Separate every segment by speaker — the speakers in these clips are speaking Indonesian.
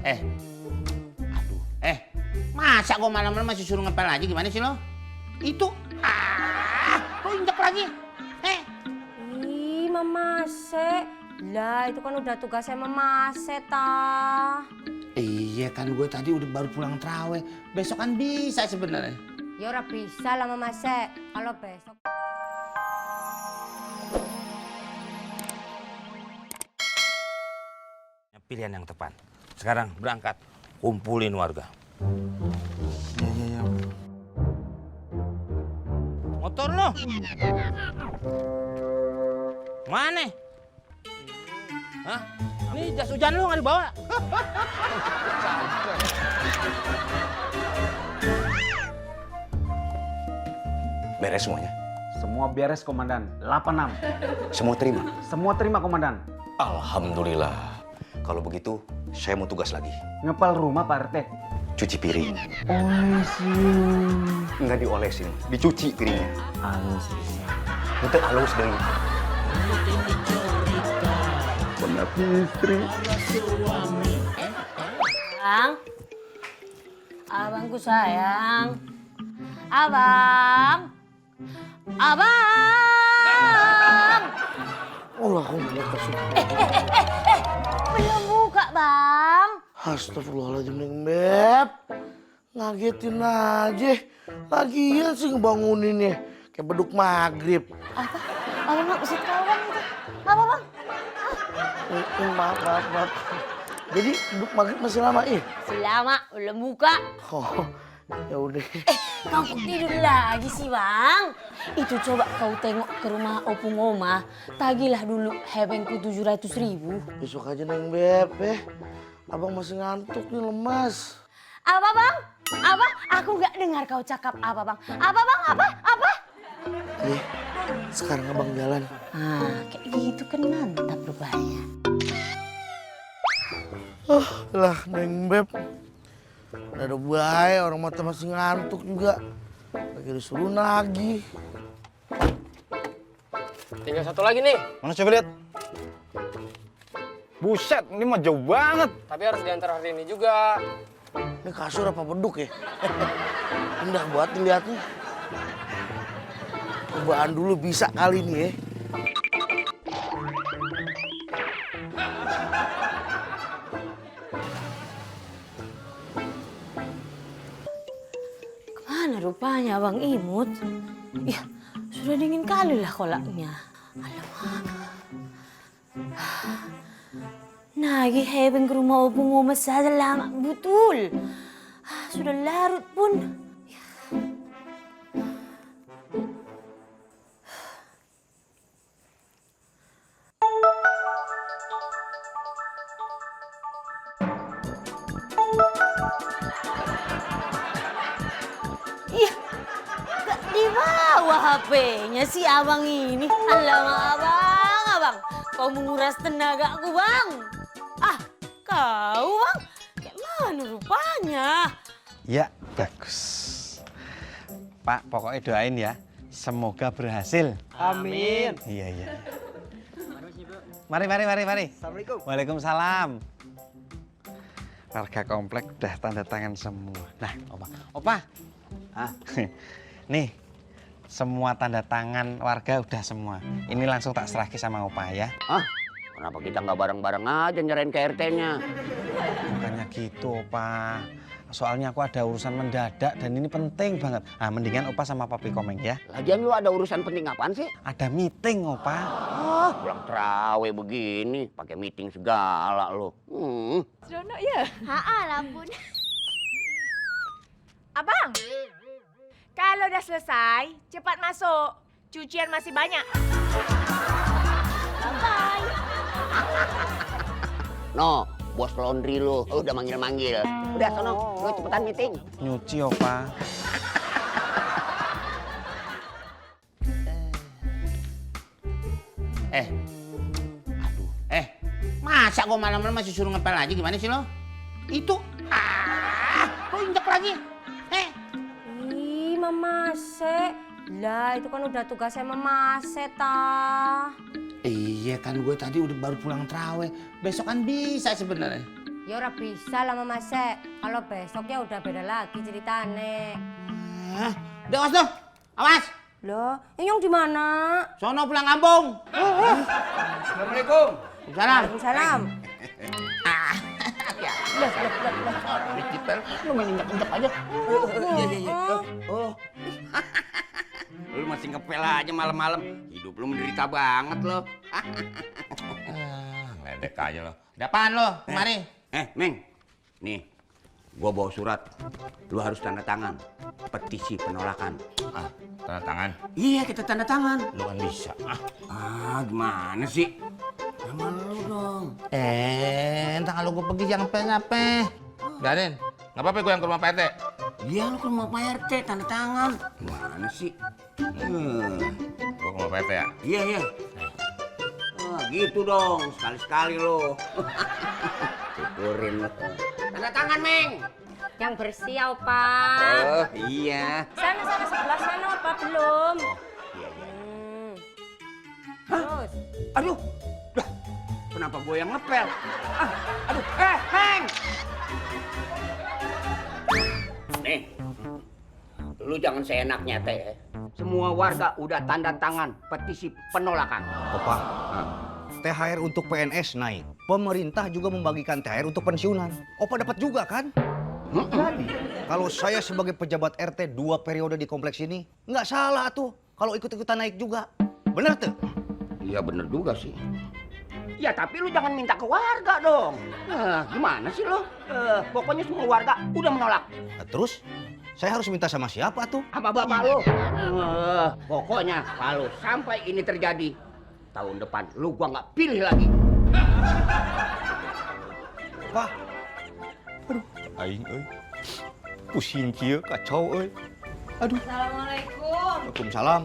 Speaker 1: Eh, aduh, masa gua malam-malam masih suruh ngepel aja, gimana sih lo? Itu, lo injek lagi.
Speaker 2: Ih, Mamase. Lah, itu kan udah tugasnya Mamase, ta.
Speaker 1: Iya kan, gue tadi udah baru pulang traweh. Besok kan bisa sebenarnya.
Speaker 2: Ya ora bisa lah Mamase. Kalau besok.
Speaker 1: Pilihan yang tepat. Sekarang berangkat, kumpulin warga.
Speaker 3: Iya.
Speaker 1: Motor lo. Mana? Hah? Ini jas hujan lo nggak dibawa?
Speaker 4: Beres semuanya?
Speaker 3: Semua beres, Komandan. 86.
Speaker 4: Semua terima?
Speaker 3: Semua terima, Komandan.
Speaker 4: Alhamdulillah. Kalau begitu, saya mau tugas lagi.
Speaker 3: Ngepel rumah, Pak RT.
Speaker 4: Cuci piring.
Speaker 3: Olesin.
Speaker 4: Nggak diolesin, dicuci piringnya.
Speaker 3: Halus.
Speaker 4: Itu halus deh.
Speaker 3: Benar istri.
Speaker 2: Bang. Abangku sayang. Abang. Abang.
Speaker 5: Allahumma kasih.
Speaker 2: Belum buka, Bang.
Speaker 5: Astagfirullahaladzim, Neng Beb. Ngagetin aja. Lagian sih ngebanguninnya. Kayak beduk maghrib.
Speaker 2: Apa? Abang nggak usah tahu Bang itu. Apa, Bang?
Speaker 5: Maaf. Jadi beduk maghrib masih lama,
Speaker 2: Selama belum buka.
Speaker 5: Oh, ya udah.
Speaker 2: Kau kok tidur lagi sih, Bang? Itu coba kau tengok ke rumah Opung Oma. Tagilah dulu hebengku 700.000.
Speaker 5: Besok aja, Neng Beb. Abang masih ngantuk nih, lemas.
Speaker 2: Apa, Bang? Apa? Aku nggak dengar kau cakap apa, Bang. Apa, Bang? Apa?
Speaker 5: Sekarang abang jalan.
Speaker 2: Kayak gitu kan mantap rupanya.
Speaker 5: Lah, Neng Beb. Udah ada bahaya, orang mata masih ngantuk juga. Lagi disuruh nagih.
Speaker 6: Tinggal satu lagi nih.
Speaker 3: Mana coba lihat? Buset, ini mah jauh banget.
Speaker 6: Tapi harus diantar hari ini juga.
Speaker 5: Ini kasur apa beduk ya? Indah buat dilihatnya. Cobaan dulu bisa kali ini ya.
Speaker 2: Kemana rupanya Bang Imut? Ya, sudah dingin kali lah kolaknya. Alamak. Nagih hebeng ke rumah Opung Oma saja lama betul. Sudah larut pun. Iya, gak dibawa HP-nya si abang ini. Alamak abang. Kau menguras tenaga aku, Bang. Kau, Bang. Kayak mana rupanya?
Speaker 3: Ya, bagus. Pak, pokoknya doain ya. Semoga berhasil.
Speaker 6: Amin.
Speaker 3: Iya. Mari. Assalamualaikum. Waalaikumsalam. Warga komplek udah tanda tangan semua. Nah, Opa. Nih, semua tanda tangan warga udah semua. Ini langsung tak serahkan sama Opa ya.
Speaker 1: Kenapa kita nggak bareng-bareng aja nyerahin ke RT-nya?
Speaker 3: Bukannya gitu, Opa. Soalnya aku ada urusan mendadak dan ini penting banget. Mendingan Opa sama Papi Komeng ya.
Speaker 1: Lagian lu ada urusan penting apaan sih?
Speaker 3: Ada meeting, Opa.
Speaker 1: Pulang traweh begini, pakai meeting segala lu.
Speaker 7: Seronok ya?
Speaker 8: Lampun.
Speaker 7: Abang, kalau udah selesai, cepat masuk. Cucian masih banyak. Bye.
Speaker 1: No, bos laundry lu udah manggil-manggil. Udah sono, lu cepetan meeting.
Speaker 3: Nyuci, Opa.
Speaker 1: Masa gua malam-malam masih suruh ngepel aja, gimana sih lo? Itu, lo injek lagi.
Speaker 2: Ih, Mamase. Lah, itu kan udah tugasnya Mamase, ta.
Speaker 1: Iya kan, gue tadi udah baru pulang traweh. Besok kan bisa sebenarnya.
Speaker 8: Ya ora bisa lama masek. Kalau besoknya udah beda lagi ceritane.
Speaker 1: Udah awas tuh, awas.
Speaker 8: Loh, Inyong di mana?
Speaker 1: Sono pulang kampung.
Speaker 4: Assalamualaikum.
Speaker 1: Salam.
Speaker 8: Waalaikumsalam.
Speaker 1: Lu main injak-injak aja.
Speaker 4: Oh. Lu masih ngepel aja malam-malam. Hidup lu menderita banget lo.
Speaker 1: Ledek aja lo. Ada apaan lo? Kemari.
Speaker 4: Meng. Nih. Gua bawa surat. Lu harus tanda tangan. Petisi penolakan.
Speaker 1: Tanda tangan.
Speaker 4: Iya, kita tanda tangan.
Speaker 1: Lu kan bisa.
Speaker 4: Gimana sih? Sama lu dong.
Speaker 1: Entah kalau gue pergi jangan apa-apa. Danin, nggak apa-apa gue yang ke rumah Pak RT.
Speaker 4: Iya, lu ke rumah Pak RT tanda tangan. Gimana sih?
Speaker 1: Gue ke rumah Pak RT ya.
Speaker 4: Iya. Gitu dong. Sekali-sekali lo. Syukurin lo. Tanda tangan, Meng.
Speaker 8: Yang bersih ya, Opa.
Speaker 4: Oh, iya.
Speaker 8: Sana sebelah sana, Opa belum.
Speaker 4: Iya.
Speaker 8: Terus.
Speaker 4: Aduh. Dah. Kenapa gue yang ngepel? Aduh. Meng. Nih. Lu jangan seenaknya, Teh. Semua warga udah tanda tangan petisi penolakan.
Speaker 9: Opa, THR untuk PNS naik. Pemerintah juga membagikan THR untuk pensiunan. Opa dapat juga kan? Kalau saya sebagai pejabat RT 2 periode di kompleks ini, nggak salah tuh kalau ikut-ikutan naik juga. Bener tuh?
Speaker 4: Iya bener juga sih. Ya tapi lu jangan minta ke warga dong. Gimana sih lo? Pokoknya semua warga udah menolak.
Speaker 9: Nah, terus saya harus minta sama siapa tuh?
Speaker 4: Sama bapak lu. Pokoknya kalau sampai ini terjadi, tahun depan lu gua nggak pilih lagi.
Speaker 9: Pak, aduh, aing euy. Pusing kieu, kacau euy. Aduh.
Speaker 8: Assalamualaikum.
Speaker 9: Waalaikumsalam.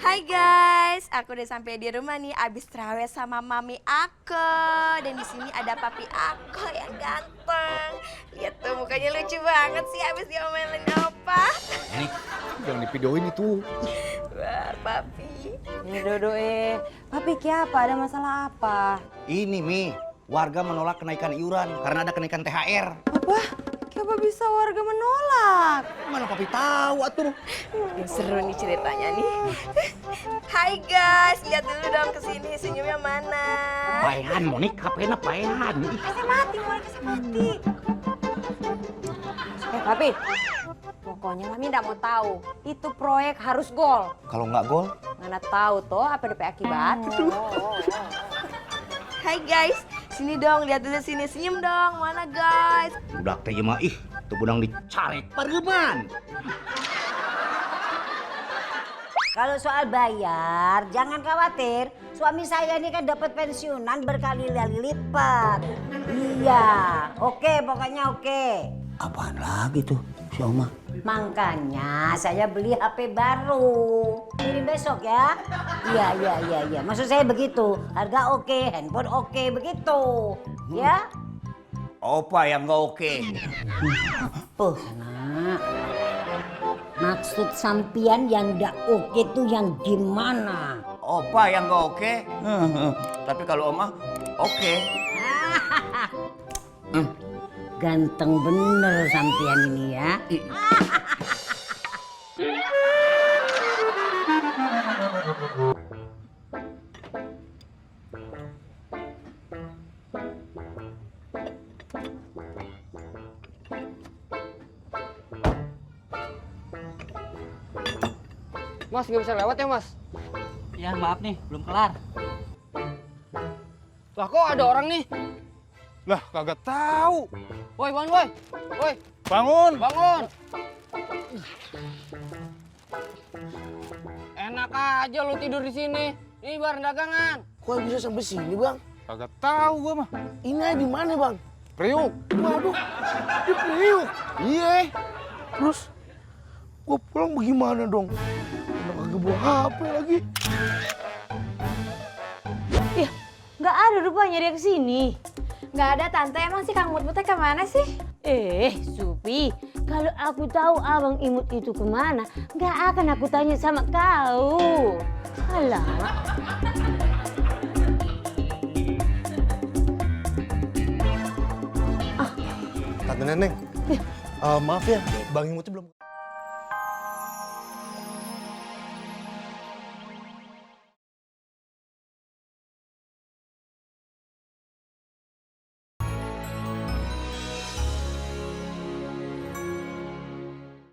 Speaker 7: Hai guys, aku udah sampai di rumah nih abis terawih sama mami aku. Dan di sini ada papi aku yang ganteng. Lihat tuh mukanya lucu banget sih abis diomelin opa.
Speaker 9: Nih, jangan divideoin itu.
Speaker 7: Wah, papi.
Speaker 8: Ini Dodo Papi apa? Ada masalah apa?
Speaker 9: Ini Mi, warga menolak kenaikan iuran karena ada kenaikan THR.
Speaker 8: Apa? Kenapa bisa warga menolak?
Speaker 9: Mana papi tahu atuh?
Speaker 7: Seru nih ceritanya nih. Hai guys, lihat dulu dong kesini senyumnya mana.
Speaker 4: Paehan, Monik, HP-nya paehan.
Speaker 7: Kasih mati, mulai kasih mati.
Speaker 8: Papi, pokoknya Mami nggak mau tahu. Itu proyek harus gol.
Speaker 9: Kalau nggak gol,
Speaker 8: Mana tahu toh apa DP akibat.
Speaker 7: Hai guys, sini dong, lihat dulu sini, senyum dong, mana guys?
Speaker 9: budak teh mah ih, tuh budang dicarek pareman.
Speaker 10: Kalau soal bayar, jangan khawatir. Suami saya ini kan dapat pensiunan berkali-kali lipat. Iya, oke, pokoknya oke.
Speaker 4: Apaan lagi tuh, si Oma?
Speaker 10: Makanya saya beli HP baru. Kirim besok ya. Iya. Maksud saya begitu. Harga oke, handphone oke, begitu. Ya?
Speaker 4: Opa yang nggak oke.
Speaker 10: Oh, nak. Maksud sampian yang nggak oke tuh yang gimana?
Speaker 4: Opa yang nggak oke. Tapi kalau Oma oke.
Speaker 10: Ganteng bener sampian ini ya.
Speaker 6: Mas, nggak bisa lewat ya, Mas?
Speaker 11: Ya maaf nih, belum kelar.
Speaker 6: Lah kok ada orang nih?
Speaker 3: Lah kagak tahu.
Speaker 6: Woi, bangun, woi. Woi,
Speaker 3: Bangun.
Speaker 6: bangun. Enak aja lu tidur di sini. Ini bareng dagangan.
Speaker 5: Kok bisa sampai sini bang?
Speaker 3: Kagak tahu gua mah.
Speaker 5: Ini di mana bang?
Speaker 3: Priuk.
Speaker 5: Waduh, di Priuk. Iya. Terus, gua pulang bagaimana dong? Udah kagak bawa HP lagi.
Speaker 2: Ih, nggak ada rupanya dia kesini.
Speaker 7: Nggak ada tante, emang si Kang Mut teh kemana sih?
Speaker 2: Supi, kalau aku tahu Abang Imut itu kemana, nggak akan aku tanya sama kau. Alah.
Speaker 5: Nenek, maaf ya, Bang Imutnya belum...